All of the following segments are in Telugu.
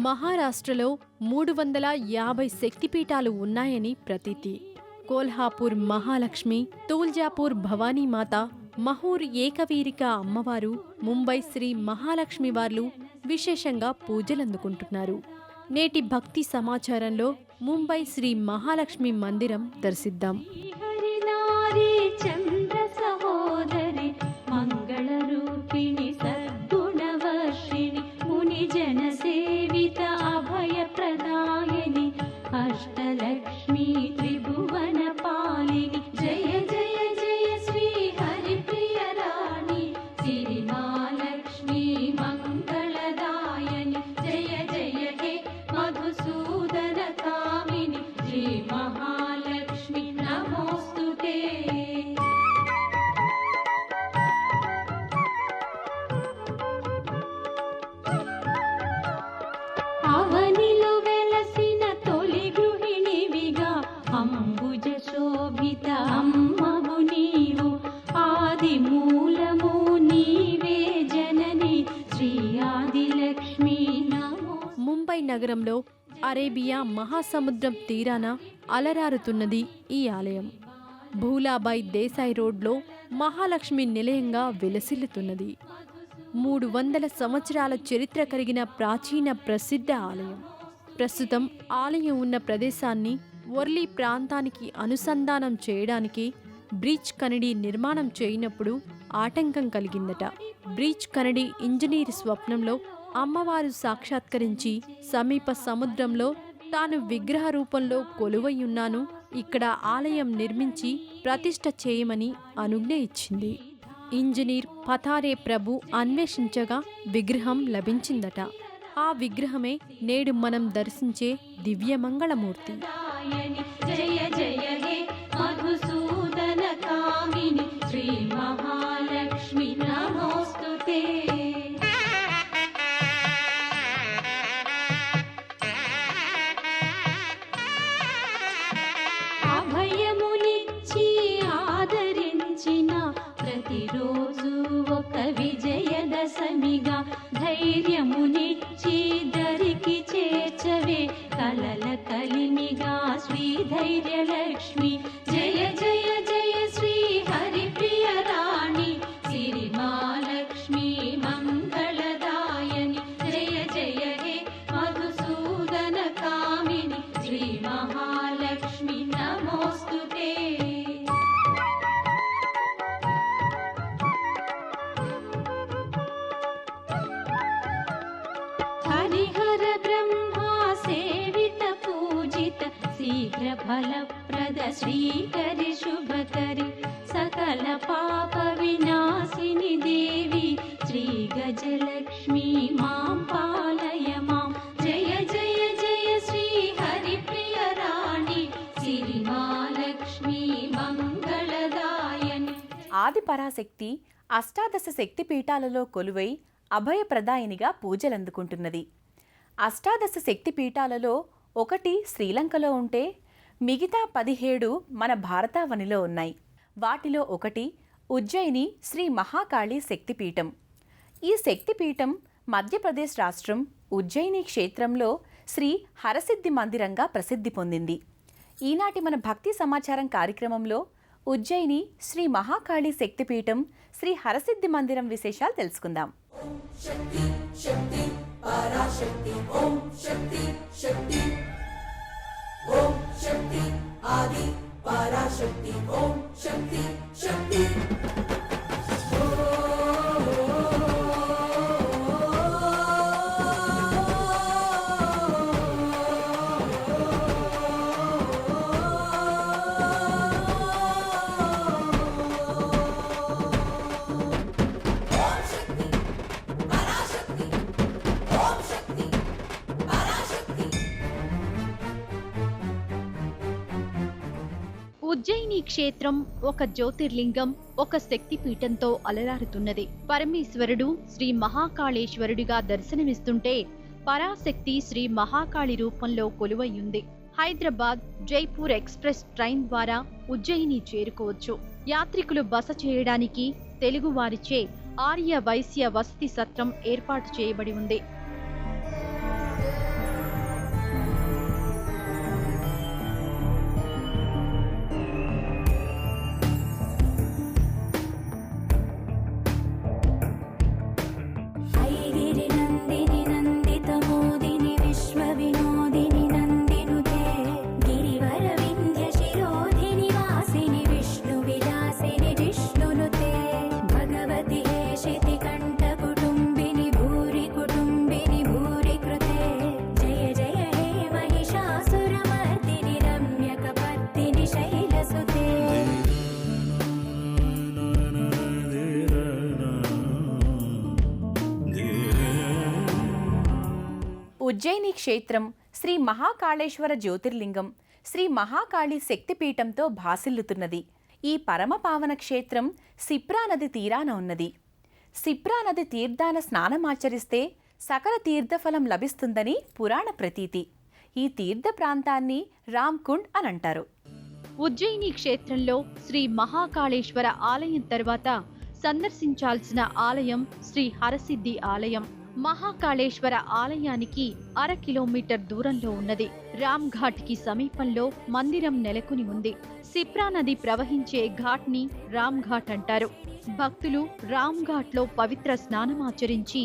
మహారాష్ట్రలో 350 శక్తిపీఠాలు ఉన్నాయని ప్రతీతి. కోల్హాపూర్ మహాలక్ష్మి, తుల్జాపూర్ భవానీమాత, మహూర్ ఏకవీరిక అమ్మవారు, ముంబై శ్రీ మహాలక్ష్మి వార్లు విశేషంగా పూజలందుకుంటున్నారు. నేటి భక్తి సమాచారంలో ముంబై శ్రీ మహాలక్ష్మి మందిరం దర్శిద్దాం. जनसेवित अभयप्रदायिनि अष्टलक्ष्मी त्रिभुवन पालिनि जय जय जय श्री हरिप्रिय राणि सिरिमालक्ष्मी मंगलदायिनि जय जय हे मधुसूदन कामिनि श्री महालक्ष्मी नमोस्तुते. అవనిలో వెలసిన తొలి గృహిణివిగా అంబుజ శోభిత అమ్మవు నీవు, ఆది మూలము నీవే జనని శ్రీ ఆదిలక్ష్మి నమో. ముంబై నగరంలో అరేబియా మహాసముద్రం తీరాన అలరారుతున్నది ఈ ఆలయం. భూలాబాయ్ దేశాయ్ రోడ్లో మహాలక్ష్మి నిలయంగా విలసిల్లుతున్నది. 300 సంవత్సరాల చరిత్ర కలిగిన ప్రాచీన ప్రసిద్ధ ఆలయం. ప్రస్తుతం ఆలయం ఉన్న ప్రదేశాన్ని వర్లీ ప్రాంతానికి అనుసంధానం చేయడానికి బ్రిడ్జ్ కనడి నిర్మాణం చేయనప్పుడు ఆటంకం కలిగిందట. బ్రిడ్జ్ కనడి ఇంజనీర్ స్వప్నంలో అమ్మవారు సాక్షాత్కరించి సమీప సముద్రంలో తాను విగ్రహ రూపంలో కొలువయ్యున్నాను, ఇక్కడ ఆలయం నిర్మించి ప్రతిష్ఠ చేయమని అనుజ్ఞ ఇచ్చింది. ఇంజనీర్ పథారే ప్రభు అన్వేషించగా విగ్రహం లభించిందట. ఆ విగ్రహమే నేడు మనం దర్శించే దివ్యమంగళమూర్తి. జయ జయ హే మధుసూదన కామిని శ్రీ మహాలక్ష్మి నమోస్తుతే. అభయమునిచ్చి ఆదరించిన ప్రతిరోజు ఒక విజయదశమిగా ధైర్యమునిచ్చి దరికి చేర్చవే కలల కలిమిగా శ్రీ ధైర్యలక్ష్మి జయ జయ జయ శ్రీ హరిప్రియ రాణి సిరిమాలక్ష్మి మంగళదాయని జయ జయ హే మధుసూదన కామిని శ్రీ మహాలక్ష్మి నమోస్తుతే. హరిహర బ్రహ్మా సేవిత పూజిత శీఘ్ర ఫలప్రద శ్రీకరి శుభకరి సకల పాప వినాశిని దేవి శ్రీ గజలక్ష్మి మాం పాలయ మాం జయ జయ జయ శ్రీ హరిప్రియ రాణి సిరిమాలక్ష్మి మంగళదాయని. ఆది పరాశక్తి అష్టాదశ శక్తిపీఠాలలో కొలువై అభయప్రదాయినిగా పూజలందుకుంటున్నది. అష్టాదశ శక్తిపీఠాలలో ఒకటి శ్రీలంకలో ఉంటే మిగతా 17 మన భారతావనిలో ఉన్నాయి. వాటిలో ఒకటి ఉజ్జయిని శ్రీ మహాకాళి శక్తిపీఠం. ఈ శక్తిపీఠం మధ్యప్రదేశ్ రాష్ట్రం ఉజ్జయిని క్షేత్రంలో శ్రీ హరసిద్ధి మందిరంగా ప్రసిద్ధి పొందింది. ఈనాటి మన భక్తి సమాచారం కార్యక్రమంలో ఉజ్జయిని శ్రీ మహాకాళి శక్తిపీఠం శ్రీ హరసిద్ధి మందిరం విశేషాలు తెలుసుకుందాం. శక్తి శక్తి పరాశక్తి ఓం శక్తి శక్తి ఓం శక్తి ఆది పరాశక్తి ఓం శక్తి శక్తి. ఉజ్జయిని క్షేత్రం ఒక జ్యోతిర్లింగం, ఒక శక్తిపీఠంతో అలరారుతున్నది. పరమేశ్వరుడు శ్రీ మహాకాళేశ్వరుడిగా దర్శనమిస్తుంటే పరాశక్తి శ్రీ మహాకాళి రూపంలో కొలువయ్యుంది. హైదరాబాద్ జైపూర్ ఎక్స్ప్రెస్ ట్రైన్ ద్వారా ఉజ్జయిని చేరుకోవచ్చు. యాత్రికులు బస చేయడానికి తెలుగువారిచే ఆర్య వైశ్య వసతి సత్రం ఏర్పాటు చేయబడి ఉంది. ఉజ్జయిని క్షేత్రం శ్రీ మహాకాళేశ్వర జ్యోతిర్లింగం శ్రీ మహాకాళి శక్తిపీఠంతో భాసిల్లుతున్నది. ఈ పరమపావన క్షేత్రం సిప్రా నది తీరాన ఉన్నది. సిప్రా నది తీర్థాన స్నానమాచరిస్తే సకల తీర్థఫలం లభిస్తుందని పురాణ ప్రతీతి. ఈ తీర్థ ప్రాంతాన్ని రామ్కుండ్ అని అంటారు. ఉజ్జయిని క్షేత్రంలో శ్రీ మహాకాళేశ్వర ఆలయం తర్వాత సందర్శించాల్సిన ఆలయం శ్రీ హరసిద్ధి ఆలయం. మహాకాళేశ్వర ఆలయానికి 1/2 కిలోమీటర్ దూరంలో ఉన్నది. రామ్ ఘాట్ కి సమీపంలో మందిరం నెలకొని ఉంది. సిప్రా నది ప్రవహించే ఘాట్ ని రామ్ ఘాట్ అంటారు. భక్తులు రామ్ ఘాట్ లో పవిత్ర స్నానమాచరించి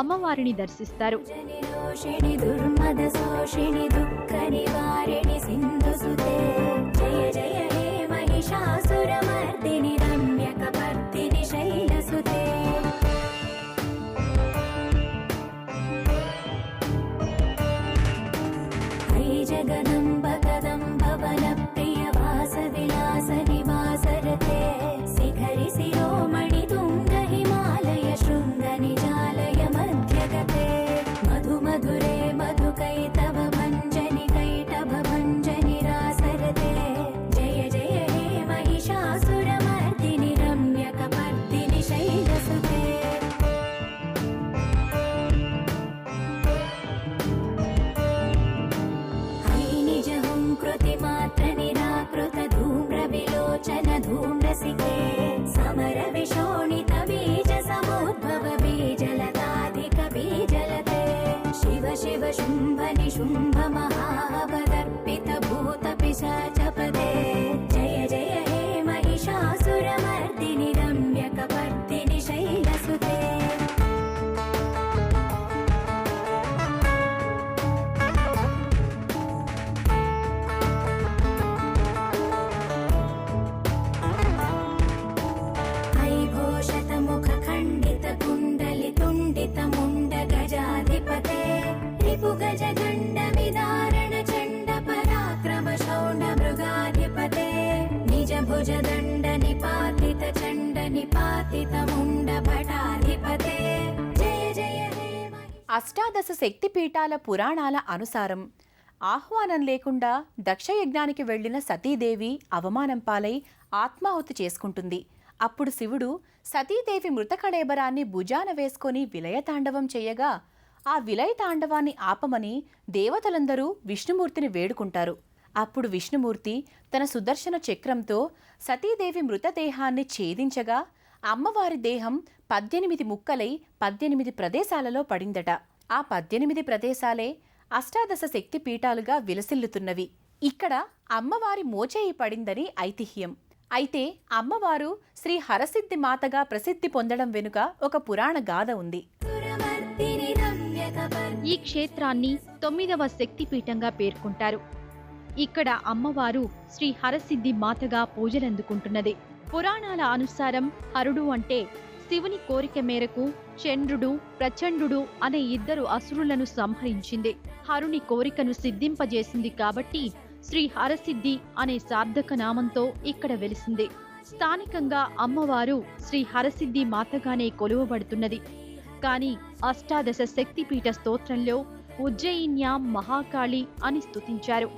అమ్మవారిని దర్శిస్తారు. జగదంబ కదంబ వన ప్రియ వాస విలాస నివాసరతే శిఖరి శిరోమణి తుంగ హిమాలయ శృంగ నిజాలయ మధ్యగతే మధు మధురే మధుకైతవ భంజని కైటభ భంజని రాసరతే జయ జయ హే మహిషాసుర మర్దిని రమ్యక పర్దిని శైలసుతే. कृतिमात्र निराकृत धूम्र विलोचन धूम्रसिके समर विशोणित बीज समुद्भव बीजलताधिक बीजलते शिव शिव शुम्भ निशुम्भ महावदर्पित भूत पिशाच पदे जय जय हे महिषासुर मर्दिनि रम्यक पर्दिनि शैलसुते. అష్టాదశ శక్తిపీఠాల పురాణాల అనుసారం ఆహ్వానం లేకుండా దక్షయజ్ఞానికి వెళ్లిన సతీదేవి అవమానం పాలై ఆత్మాహుతి చేసుకుంటుంది. అప్పుడు శివుడు సతీదేవి మృతకళేబరాన్ని భుజాన వేసుకొని విలయతాండవం చేయగా ఆ విలయతాండవాన్ని ఆపమని దేవతలందరూ విష్ణుమూర్తిని వేడుకుంటారు. అప్పుడు విష్ణుమూర్తి తన సుదర్శన చక్రంతో సతీదేవి మృతదేహాన్ని ఛేదించగా అమ్మవారి దేహం 18 ముక్కలై 18 ప్రదేశాలలో పడిందట. ఆ 18 ప్రదేశాలే అష్టాదశ శక్తి పీఠాలుగా విలసిల్లుతున్నవి. ఇక్కడ అమ్మవారి మోచేయి పడిందని ఐతిహ్యం. అయితే అమ్మవారు శ్రీ హరసిద్ధి మాతగా ప్రసిద్ధి పొందడం వెనుక ఒక పురాణ గాథ ఉంది. ఈ క్షేత్రాన్ని 9వ శక్తిపీఠంగా పేర్కొంటారు. ఇక్కడ అమ్మవారు శ్రీ హరసిద్ధి మాతగా పూజలందుకుంటున్నది. పురాణాల అనుసారం హరుడు అంటే శివుని కోరిక మేరకు చంద్రుడు, ప్రచండు అనే 2 అసురులను సంహరించింది. హరుని కోరికను సిద్ధింపజేసింది కాబట్టి శ్రీ హరసిద్ధి అనే సార్థక నామంతో ఇక్కడ వెలిసింది. స్థానికంగా అమ్మవారు శ్రీ హరసిద్ధి మాతగానే కొలువబడుతున్నది. కానీ అష్టాదశ శక్తిపీఠ స్తోత్రంలో ఉజ్జయిన్యాం మహాకాళి అని స్తుతించారు.